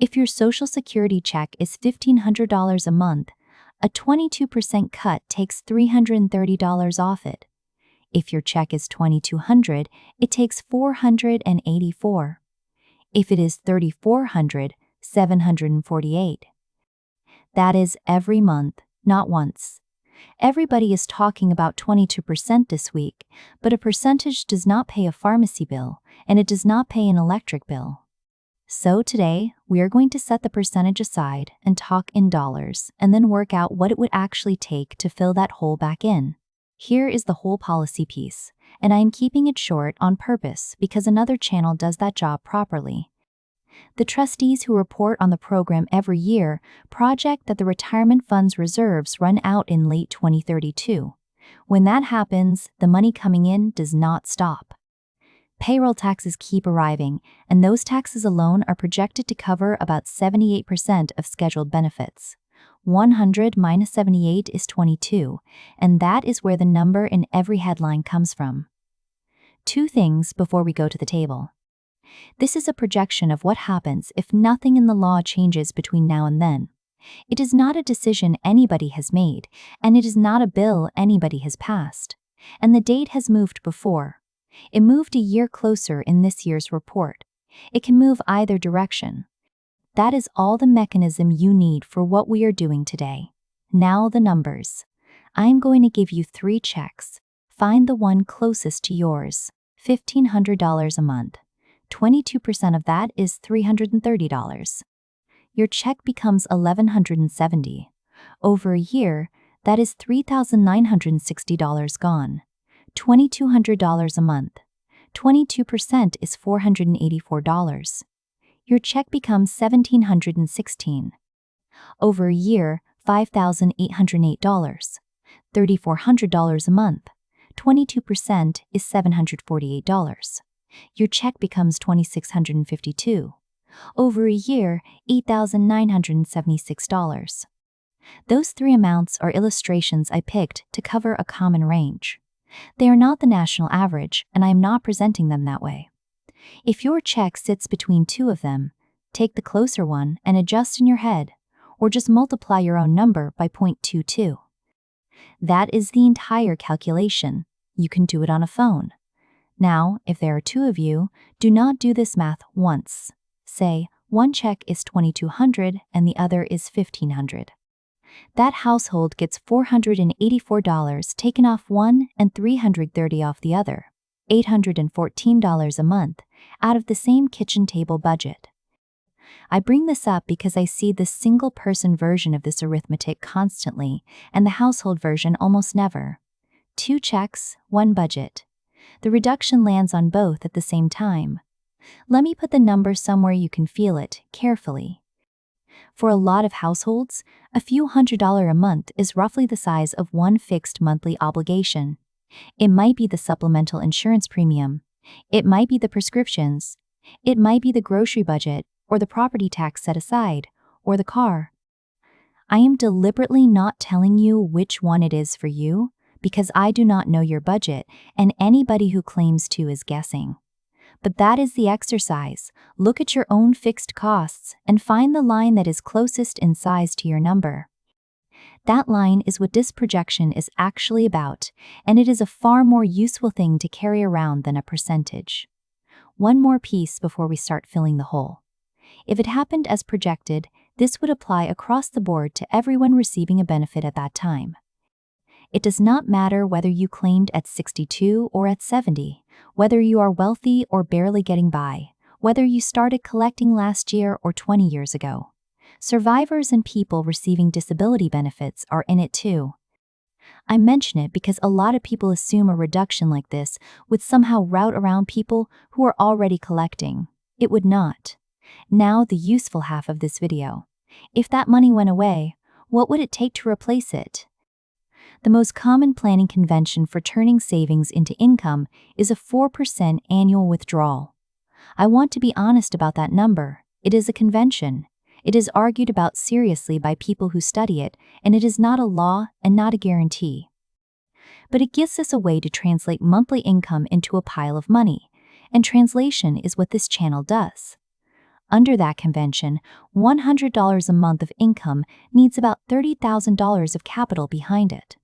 If your Social Security check is $1,500 a month, a 22% cut takes $330 off it. If your check is $2,200, it takes $484. If it is $3,400, $748. That is every month, not once. Everybody is talking about 22% this week, but a percentage does not pay a pharmacy bill, and it does not pay an electric bill. So today, we are going to set the percentage aside and talk in dollars, and then work out what it would actually take to fill that hole back in. Here is the whole policy piece, and I am keeping it short on purpose because another channel does that job properly. The trustees who report on the program every year project that the retirement fund's reserves run out in late 2032. When that happens, the money coming in does not stop. Payroll taxes keep arriving, and those taxes alone are projected to cover about 78% of scheduled benefits. 100 minus 78 is 22, and that is where the number in every headline comes from. Two things before we go to the table. This is a projection of what happens if nothing in the law changes between now and then. It is not a decision anybody has made, and it is not a bill anybody has passed. And the date has moved before. It moved a year closer in this year's report. It can move either direction. That is all the mechanism you need for what we are doing today. Now the numbers. I'm going to give you 3 checks. Find the one closest to yours. $1,500 a month. 22% of that is $330. Your check becomes $1,170. Over a year, that is $3,960 gone. $2,200 a month. 22% is $484. Your check becomes $1,716. Over a year, $5,808. $3,400 a month. 22% is $748. Your check becomes $2,652. Over a year, $8,976. Those 3 amounts are illustrations I picked to cover a common range. They are not the national average, and I am not presenting them that way. If your check sits between 2 of them, take the closer one and adjust in your head, or just multiply your own number by 0.22. That is the entire calculation. You can do it on a phone. Now, if there are 2 of you, do not do this math once. Say, one check is $2,200 and the other is $1,500. That household gets $484 taken off one and $330 off the other, $814 a month, out of the same kitchen table budget. I bring this up because I see the single-person version of this arithmetic constantly and the household version almost never. 2 checks, 1 budget. The reduction lands on both at the same time. Let me put the number somewhere you can feel it carefully. For a lot of households, a few $100s a month is roughly the size of one fixed monthly obligation. It might be the supplemental insurance premium. It might be the prescriptions. It might be the grocery budget, or the property tax set aside, or the car. I am deliberately not telling you which one it is for you, because I do not know your budget, and anybody who claims to is guessing. But that is the exercise. Look at your own fixed costs and find the line that is closest in size to your number. That line is what this projection is actually about, and it is a far more useful thing to carry around than a percentage. One more piece before we start filling the hole. If it happened as projected, this would apply across the board to everyone receiving a benefit at that time. It does not matter whether you claimed at 62 or at 70, whether you are wealthy or barely getting by, whether you started collecting last year or 20 years ago. Survivors and people receiving disability benefits are in it too. I mention it because a lot of people assume a reduction like this would somehow route around people who are already collecting. It would not. Now the useful half of this video. If that money went away, what would it take to replace it? The most common planning convention for turning savings into income is a 4% annual withdrawal. I want to be honest about that number. It is a convention. It is argued about seriously by people who study it, and it is not a law and not a guarantee. But it gives us a way to translate monthly income into a pile of money, and translation is what this channel does. Under that convention, $100 a month of income needs about $30,000 of capital behind it.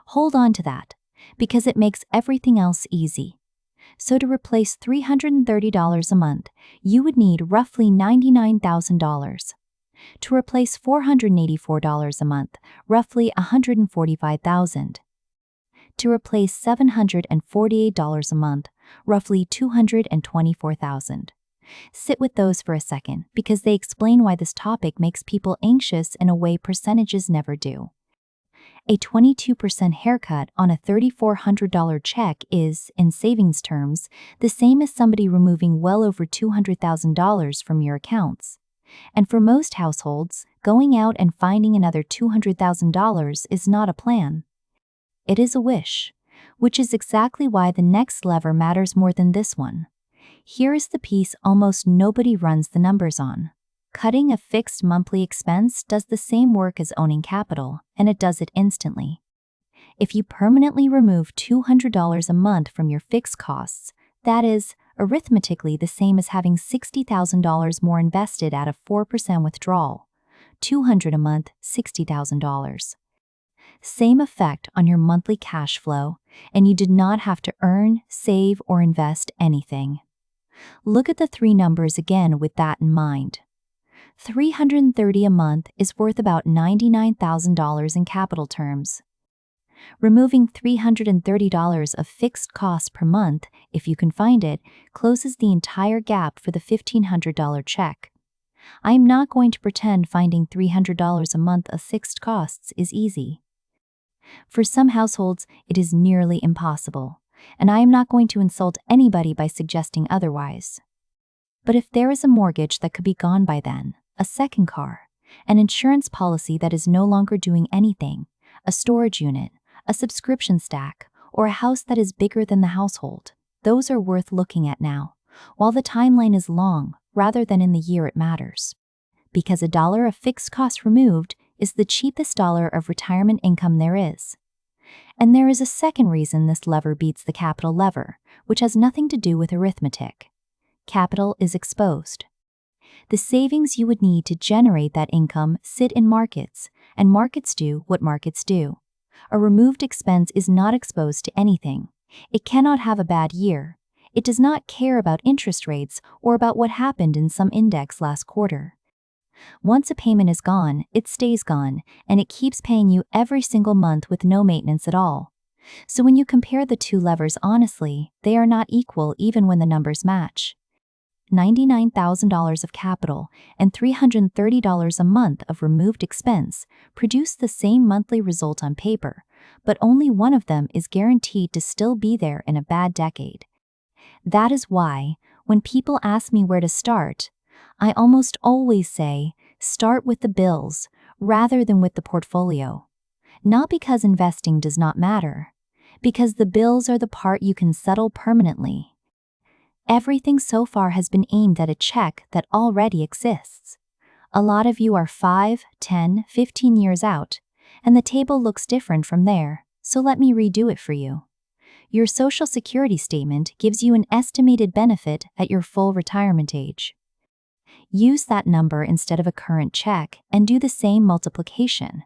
Hold on to that, because it makes everything else easy. So to replace $330 a month, you would need roughly $99,000. To replace $484 a month, roughly $145,000. To replace $748 a month, roughly $224,000. Sit with those for a second because they explain why this topic makes people anxious in a way percentages never do. A 22% haircut on a $3,400 check is, in savings terms, the same as somebody removing well over $200,000 from your accounts. And for most households, going out and finding another $200,000 is not a plan. It is a wish, which is exactly why the next lever matters more than this one. Here is the piece almost nobody runs the numbers on. Cutting a fixed monthly expense does the same work as owning capital, and it does it instantly. If you permanently remove $200 a month from your fixed costs, that is, arithmetically the same as having $60,000 more invested at a 4% withdrawal. $200 a month, $60,000. Same effect on your monthly cash flow, and you did not have to earn, save, or invest anything. Look at the three numbers again with that in mind. $330 a month is worth about $99,000 in capital terms. Removing $330 of fixed costs per month, if you can find it, closes the entire gap for the $1,500 check. I am not going to pretend finding $300 a month of fixed costs is easy. For some households, it is nearly impossible, and I am not going to insult anybody by suggesting otherwise. But if there is a mortgage that could be gone by then, a second car, an insurance policy that is no longer doing anything, a storage unit, a subscription stack, or a house that is bigger than the household, those are worth looking at now, while the timeline is long rather than in the year it matters. Because a dollar of fixed cost removed is the cheapest dollar of retirement income there is. And there is a second reason this lever beats the capital lever, which has nothing to do with arithmetic. Capital is exposed. The savings you would need to generate that income sit in markets, and markets do what markets do. A removed expense is not exposed to anything. It cannot have a bad year. It does not care about interest rates or about what happened in some index last quarter. Once a payment is gone, it stays gone, and it keeps paying you every single month with no maintenance at all. So when you compare the two levers honestly, they are not equal even when the numbers match. $99,000 of capital and $330 a month of removed expense produce the same monthly result on paper, but only one of them is guaranteed to still be there in a bad decade. That is why, when people ask me where to start, I almost always say, start with the bills rather than with the portfolio. Not because investing does not matter, because the bills are the part you can settle permanently. Everything so far has been aimed at a check that already exists. A lot of you are 5, 10, 15 years out, and the table looks different from there, so let me redo it for you. Your Social Security statement gives you an estimated benefit at your full retirement age. Use that number instead of a current check and do the same multiplication.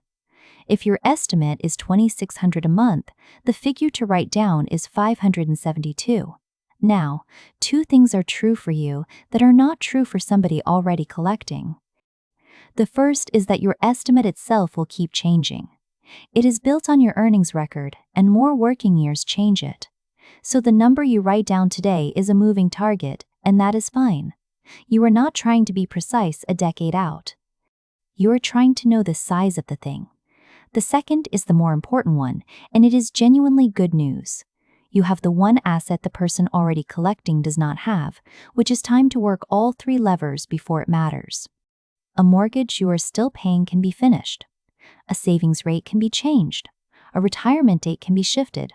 If your estimate is $2,600 a month, the figure to write down is $572. Now, two things are true for you that are not true for somebody already collecting. The first is that your estimate itself will keep changing. It is built on your earnings record, and more working years change it. So the number you write down today is a moving target, and that is fine. You are not trying to be precise a decade out. You are trying to know the size of the thing. The second is the more important one, and it is genuinely good news. You have the one asset the person already collecting does not have, which is time to work all three levers before it matters. A mortgage you are still paying can be finished. A savings rate can be changed. A retirement date can be shifted.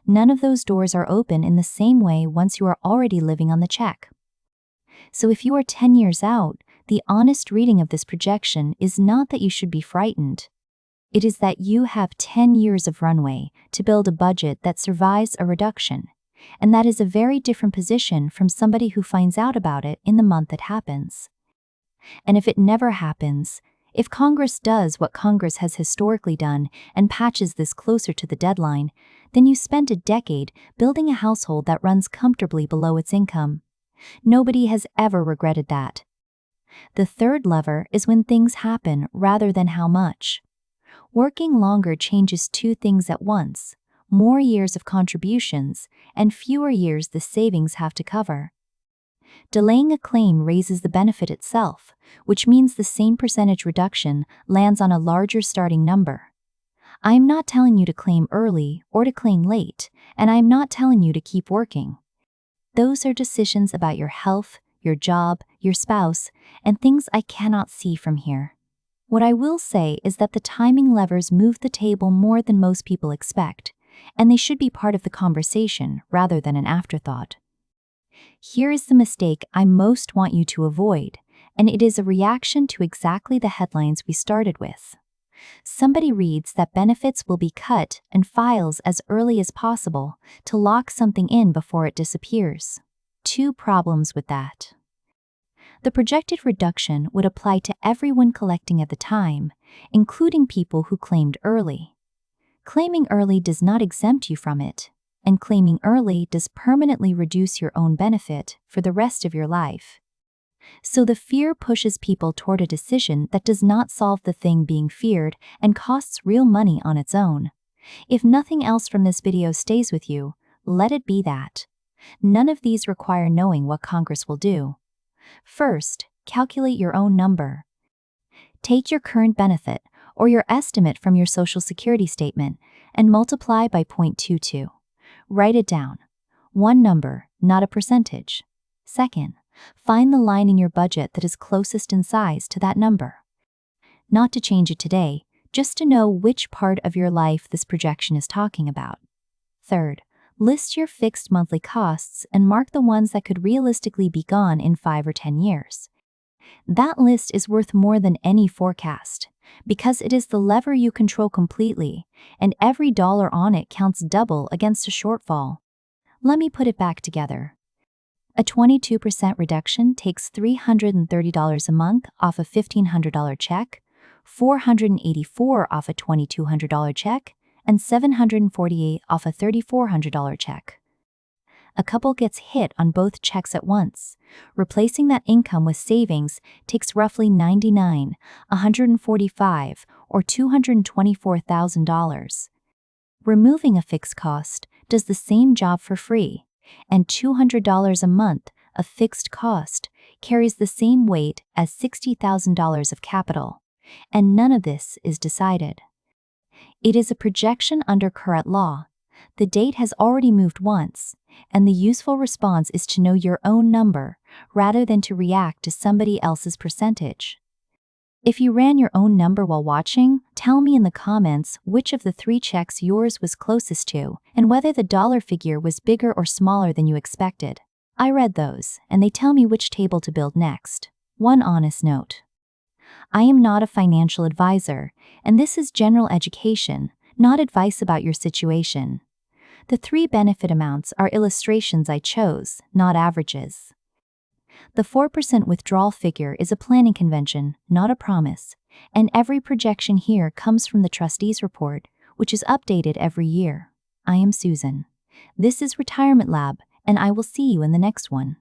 None of those doors are open in the same way once you are already living on the check. So if you are 10 years out, the honest reading of this projection is not that you should be frightened. It is that you have 10 years of runway to build a budget that survives a reduction. and that is a very different position from somebody who finds out about it in the month it happens. And if it never happens, if Congress does what Congress has historically done and patches this closer to the deadline, then you spent a decade building a household that runs comfortably below its income. Nobody has ever regretted that. The third lever is when things happen rather than how much. Working longer changes two things at once: more years of contributions and fewer years the savings have to cover. Delaying a claim raises the benefit itself, which means the same percentage reduction lands on a larger starting number. I am not telling you to claim early or to claim late, and I am not telling you to keep working. Those are decisions about your health, your job, your spouse, and things I cannot see from here. What I will say is that the timing levers move the table more than most people expect, and they should be part of the conversation rather than an afterthought. Here is the mistake I most want you to avoid, and it is a reaction to exactly the headlines we started with. Somebody reads that benefits will be cut and files as early as possible to lock something in before it disappears. Two problems with that. The projected reduction would apply to everyone collecting at the time, including people who claimed early. Claiming early does not exempt you from it, and claiming early does permanently reduce your own benefit for the rest of your life. So the fear pushes people toward a decision that does not solve the thing being feared and costs real money on its own. If nothing else from this video stays with you, let it be that. None of these require knowing what Congress will do. First, calculate your own number. Take your current benefit, or your estimate from your Social Security statement, and multiply by 0.22. Write it down. One number, not a percentage. Second, find the line in your budget that is closest in size to that number. Not to change it today, just to know which part of your life this projection is talking about. Third, list your fixed monthly costs and mark the ones that could realistically be gone in 5 or 10 years. That list is worth more than any forecast, because it is the lever you control completely, and every dollar on it counts double against a shortfall. Let me put it back together. A 22% reduction takes $330 a month off a $1,500 check, $484 off a $2,200 check, and $748 off a $3,400 check. A couple gets hit on both checks at once. Replacing that income with savings takes roughly $99, $145, or $224,000. Removing a fixed cost does the same job for free, and $200 a month of fixed cost carries the same weight as $60,000 of capital, and none of this is decided. It is a projection under current law. The date has already moved once, and the useful response is to know your own number rather than to react to somebody else's percentage. If you ran your own number while watching, tell me in the comments which of the 3 checks yours was closest to and whether the dollar figure was bigger or smaller than you expected. I read those, and they tell me which table to build next. One honest note. I am not a financial advisor, and this is general education, not advice about your situation. The 3 benefit amounts are illustrations I chose, not averages. The 4% withdrawal figure is a planning convention, not a promise, and every projection here comes from the trustees report, which is updated every year. I am Susan. This is Retirement Lab, and I will see you in the next one.